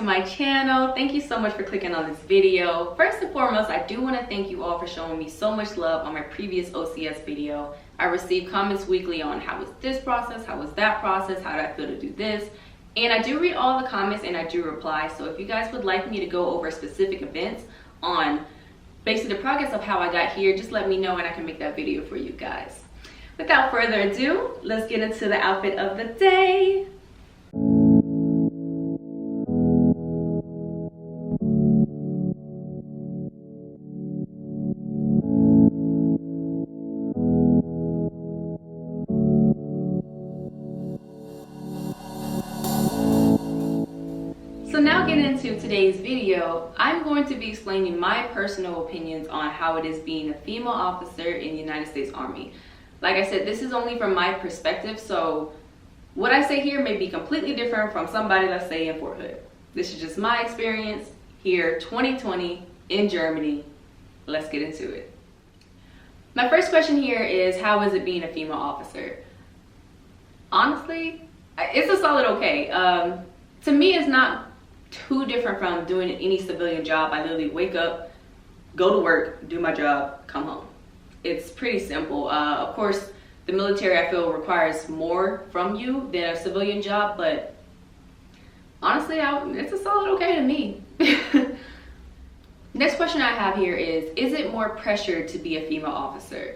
my channel. Thank you so much for clicking on this video. First and foremost, I do want to thank you all for showing me so much love on my previous OCS video. I receive comments weekly on how was this process, how was that process, how did I feel to do this, and I do read all the comments and I do reply. So if you guys would like me to go over specific events on basically the progress of how I got here, just let me know and I can make that video for you guys. Without further ado, let's get into the outfit of the day. So now getting into today's video, I'm going to be explaining my personal opinions on how it is being a female officer in the United States Army. Like I said, this is only from my perspective, so what I say here may be completely different from somebody, let's say, in Fort Hood. This is just my experience here, 2020, in Germany. Let's get into it. My first question here is, how is it being a female officer? Honestly, it's a solid okay. To me, it's not too different from doing any civilian job. I literally wake up, go to work, do my job, come home. It's pretty simple. Of course, the military, I feel, requires more from you than a civilian job, but honestly, it's a solid okay to me. Next question I have here is it more pressure to be a female officer?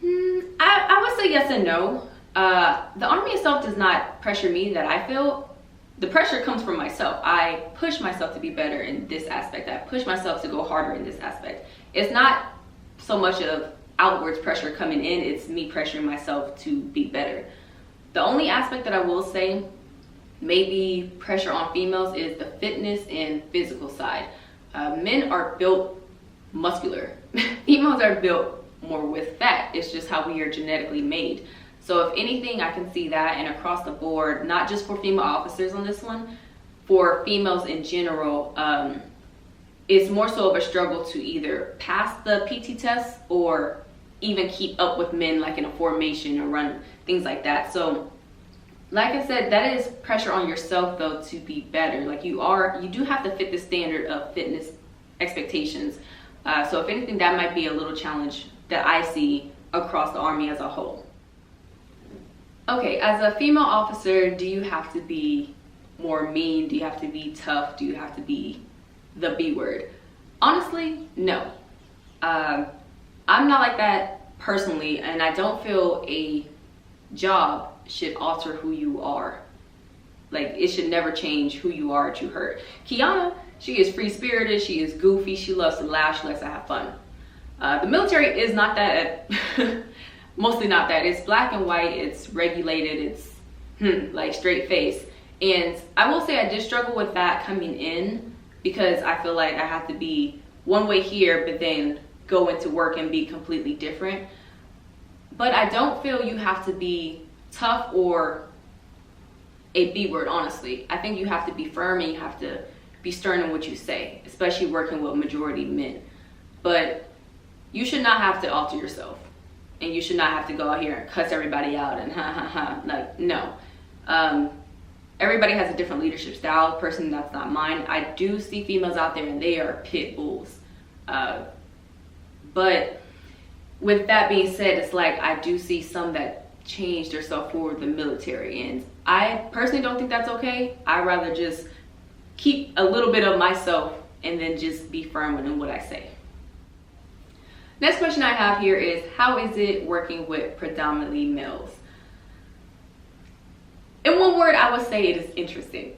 I would say yes and no. The Army itself does not pressure me that I feel. The pressure comes from myself. I push myself to be better in this aspect. I push myself to go harder in this aspect. It's not so much of outwards pressure coming in, it's me pressuring myself to be better. The only aspect that I will say maybe pressure on females is the fitness and physical side. Men are built muscular. Females are built more with fat. It's just how we are genetically made. So if anything, I can see that, and across the board, not just for female officers on this one, for females in general, it's more so of a struggle to either pass the PT test or even keep up with men, like in a formation or run, things like that. So like I said, that is pressure on yourself though to be better. Like you do have to fit the standard of fitness expectations. So if anything, that might be a little challenge that I see across the Army as a whole. Okay, as a female officer, do you have to be more mean? Do you have to be tough? Do you have to be the B word? Honestly, no. I'm not like that personally, and I don't feel a job should alter who you are. Like, it should never change who you are to her. Kiana, she is free-spirited, she is goofy, she loves to laugh, she likes to have fun. The military is not that. Mostly not that. It's black and white, it's regulated, it's like straight face. And I will say I did struggle with that coming in because I feel like I have to be one way here but then go into work and be completely different. But I don't feel you have to be tough or a B word, honestly. I think you have to be firm and you have to be stern in what you say, especially working with majority men. But you should not have to alter yourself. And you should not have to go out here and cuss everybody out and like, no. Everybody has a different leadership style. Personally, that's not mine. I do see females out there and they are pit bulls. But with that being said, it's like I do see some that changed themselves for the military. And I personally don't think that's okay. I'd rather just keep a little bit of myself and then just be firm in what I say. Next question I have here is, how is it working with predominantly males? In one word, I would say it is interesting.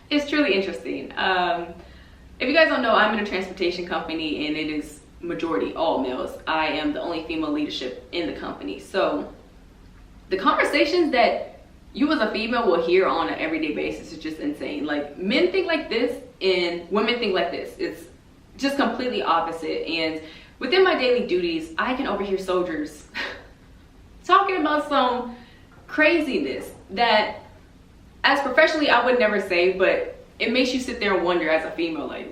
It's truly interesting. If you guys don't know, I'm in a transportation company and it is majority all males. I am the only female leadership in the company. So the conversations that you as a female will hear on an everyday basis is just insane. Like, men think like this and women think like this. It's just completely opposite. And within my daily duties, I can overhear soldiers talking about some craziness that as professionally I would never say, but it makes you sit there and wonder as a female, like,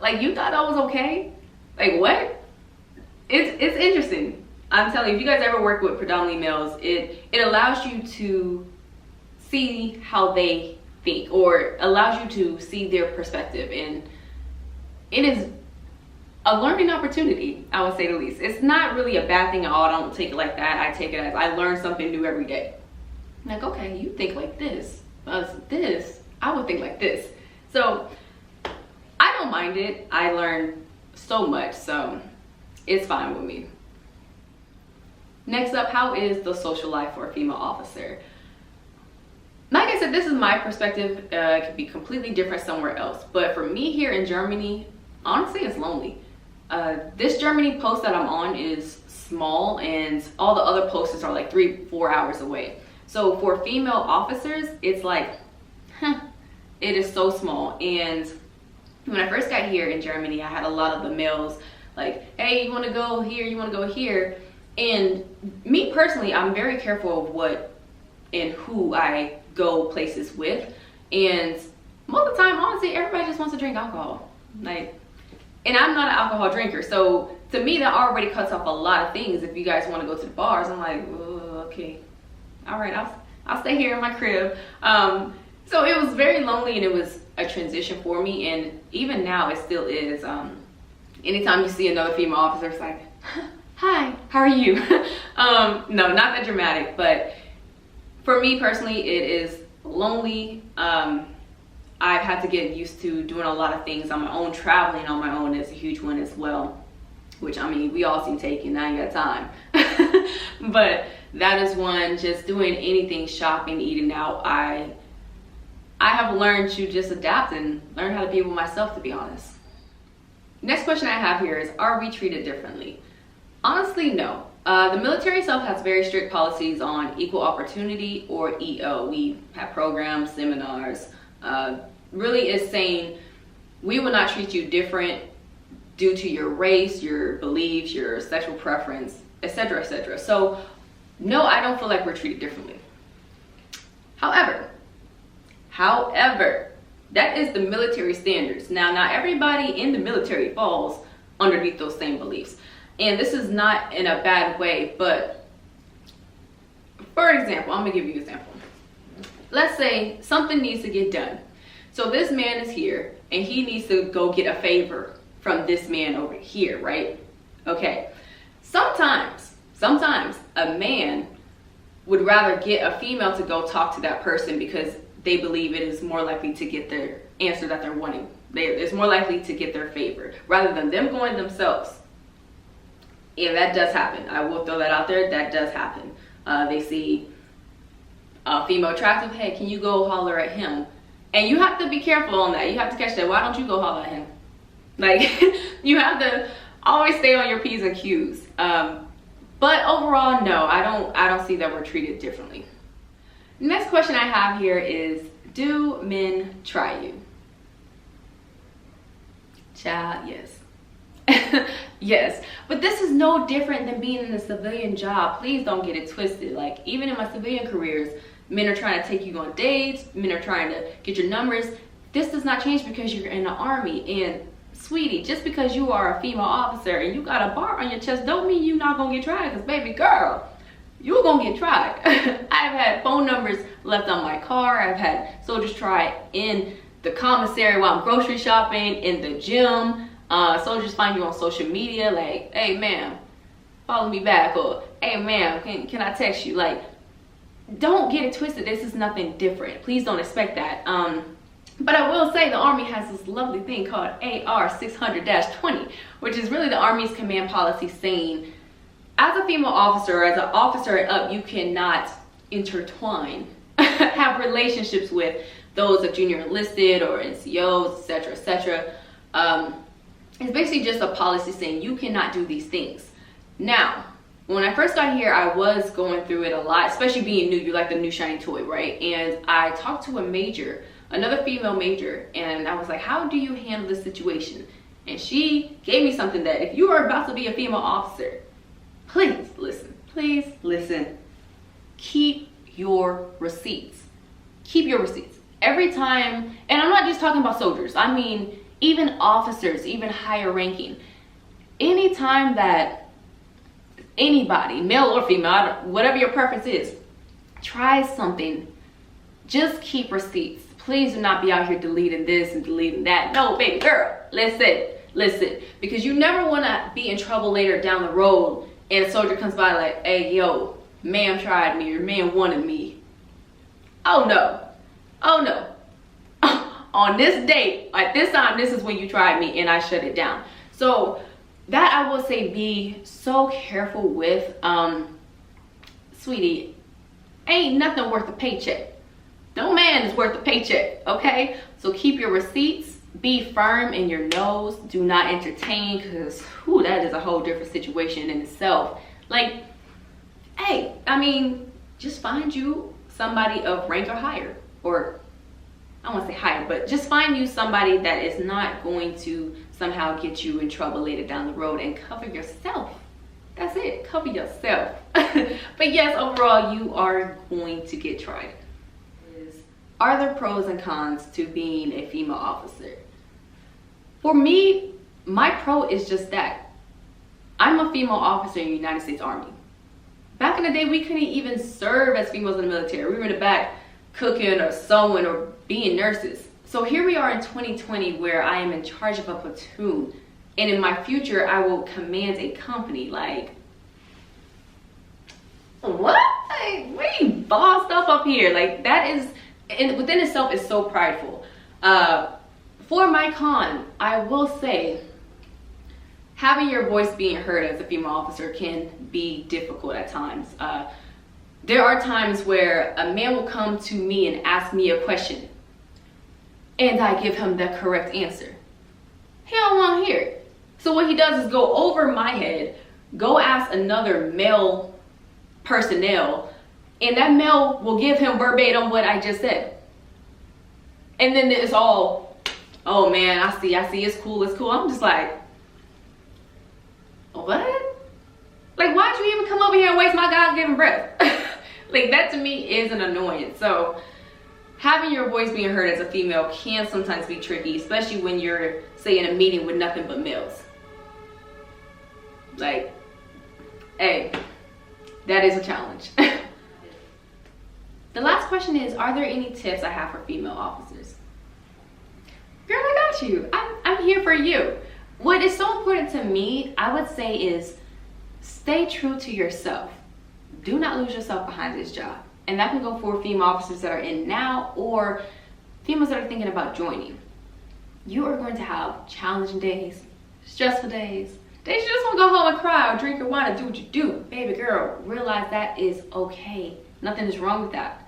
like, you thought that was okay? Like, what? It's interesting. I'm telling you, if you guys ever work with predominantly males, it allows you to see how they think, or allows you to see their perspective. And it is a learning opportunity, I would say the least. It's not really a bad thing at all. I don't take it like that. I take it as I learn something new every day. Like, okay, you think like this. I would think like this. So I don't mind it. I learn so much, so it's fine with me. Next up, how is the social life for a female officer? Like I said, this is my perspective. It could be completely different somewhere else. But for me here in Germany, honestly, it's lonely. This Germany post that I'm on is small, and all the other posts are like 3-4 hours away. So for female officers, it's like, it is so small. And when I first got here in Germany, I had a lot of the males like, hey, you want to go here, you want to go here. And me personally, I'm very careful of what and who I go places with. And most of the time, honestly, everybody just wants to drink alcohol. Like, and I'm not an alcohol drinker, so to me that already cuts off a lot of things. If you guys want to go to the bars, I'm like, oh, okay, all right, I'll stay here in my crib. So it was very lonely, and it was a transition for me, and even now it still is. Anytime you see another female officer, it's like, hi, how are you? No, not that dramatic, but for me personally, it is lonely. I've had to get used to doing a lot of things on my own. Traveling on my own is a huge one as well, which, I mean, we all seem taken, I ain't got time. But that is one. Just doing anything, shopping, eating out, I have learned to just adapt and learn how to be with myself, to be honest. Next question I have here is, are we treated differently? Honestly, no. The military itself has very strict policies on equal opportunity, or EO. We have programs, seminars. Really is saying we will not treat you different due to your race, your beliefs, your sexual preference, etc., etc. So no, I don't feel like we're treated differently. However, that is the military standards. Now, not everybody in the military falls underneath those same beliefs. And this is not in a bad way, but for example, I'm gonna give you an example. Let's say something needs to get done. So this man is here and he needs to go get a favor from this man over here, right? Okay. Sometimes a man would rather get a female to go talk to that person because they believe it is more likely to get their answer that they're wanting. It's more likely to get their favor rather than them going themselves. Yeah, that does happen. I will throw that out there. That does happen. They see a female attractive. Hey, can you go holler at him? And you have to be careful on that. You have to catch that. Why don't you go holler at him? Like, you have to always stay on your P's and Q's. But overall, no, I don't see that we're treated differently. Next question I have here is, do men try you? Child, yes. Yes, but this is no different than being in a civilian job. Please don't get it twisted. Like, even in my civilian careers, men are trying to take you on dates, men are trying to get your numbers. This does not change because you're in the Army. And sweetie, just because you are a female officer and you got a bar on your chest don't mean you're not gonna get tried, because baby girl, you're gonna get tried. I've had phone numbers left on my car. I've had soldiers try in the commissary while I'm grocery shopping, in the gym. Soldiers find you on social media like, hey ma'am, follow me back, or hey ma'am, can I text you? Like, don't get it twisted. This is nothing different. Please don't expect that. But I will say the Army has this lovely thing called AR 600-20, which is really the Army's command policy saying, as a female officer, or as an officer and up, you cannot intertwine, have relationships with those of junior enlisted or NCOs, etc., etc. It's basically just a policy saying you cannot do these things. Now, when I first got here, I was going through it a lot, especially being new. You're like the new shiny toy, right? And I talked to a major, another female major, and I was like, how do you handle this situation? And she gave me something that if you are about to be a female officer, please listen. Keep your receipts. Keep your receipts. Every time, and I'm not just talking about soldiers, I mean, even officers, even higher ranking, anytime that anybody, male or female, whatever your preference is, tries something just keep receipts. Please do not be out here deleting this and deleting that. No, baby girl, listen, because you never want to be in trouble later down the road and a soldier comes by like, hey, yo, ma'am tried me or man wanted me. Oh no. On this date, at this time, this is when you tried me and I shut it down. So that I will say, be so careful with. Sweetie, ain't nothing worth a paycheck. No man is worth a paycheck, okay? So keep your receipts, be firm in your nose, do not entertain, because that is a whole different situation in itself. Like, hey, I mean, just find you somebody of rank or higher, or I don't want to say higher, but just find you somebody that is not going to somehow get you in trouble later down the road, and cover yourself. That's it, cover yourself. But yes, overall, you are going to get tried. Are there pros and cons to being a female officer? For me, my pro is just that. I'm a female officer in the United States Army. Back in the day, we couldn't even serve as females in the military. We were in the back cooking or sewing or being nurses. So here we are in 2020 where I am in charge of a platoon. And in my future, I will command a company. Like, what? Like, we bossed up here. Like, that is, and within itself is so prideful. For my con, I will say, having your voice being heard as a female officer can be difficult at times. There are times where a man will come to me and ask me a question, and I give him the correct answer. He don't want to hear it. So what he does is go over my head, go ask another male personnel, and that male will give him verbatim what I just said. And then it's all, oh man, I see, it's cool. I'm just like, what? Like, why'd you even come over here and waste my God-given breath? Like, that to me is an annoyance. So having your voice being heard as a female can sometimes be tricky, especially when you're, say, in a meeting with nothing but males. Like, hey, that is a challenge. The last question is, are there any tips I have for female officers? Girl, I got you. I'm here for you. What is so important to me, I would say, is stay true to yourself. Do not lose yourself behind this job. And that can go for female officers that are in now or females that are thinking about joining. You are going to have challenging days, stressful days, days you just want to go home and cry or drink your wine and do what you do. Baby girl, realize that is okay. Nothing is wrong with that.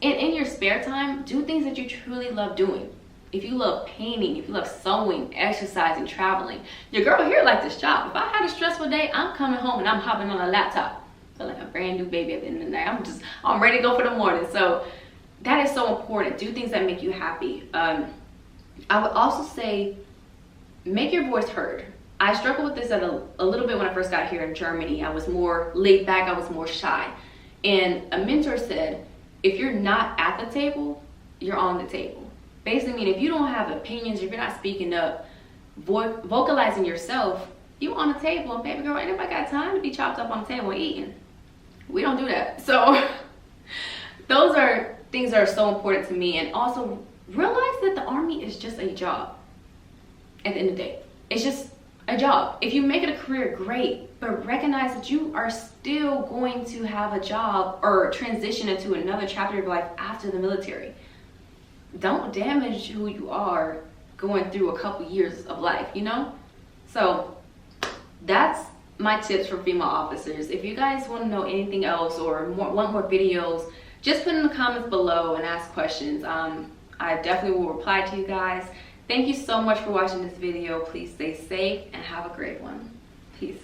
And in your spare time, do things that you truly love doing. If you love painting, if you love sewing, exercising, traveling, your girl here like this job. If I had a stressful day, I'm coming home and I'm hopping on a laptop. I feel like a brand new baby at the end of the night. I'm ready to go for the morning. So that is so important. Do things that make you happy. I would also say, make your voice heard. I struggled with this a little bit when I first got here in Germany. I was more laid back, I was more shy. And a mentor said, if you're not at the table, you're on the table. Basically, mean if you don't have opinions, if you're not speaking up, vocalizing yourself, you on the table. And baby girl, ain't nobody got time to be chopped up on the table and eating. We don't do that. So those are things that are so important to me. And also realize that the Army is just a job at the end of the day. It's just a job. If you make it a career, great, but recognize that you are still going to have a job or transition into another chapter of life after the military. Don't damage who you are going through a couple years of life, you know? So that's my tips for female officers. If you guys want to know anything else or want more videos, just put in the comments below and ask questions. I definitely will reply to you guys. Thank you so much for watching this video. Please stay safe and have a great one. Peace.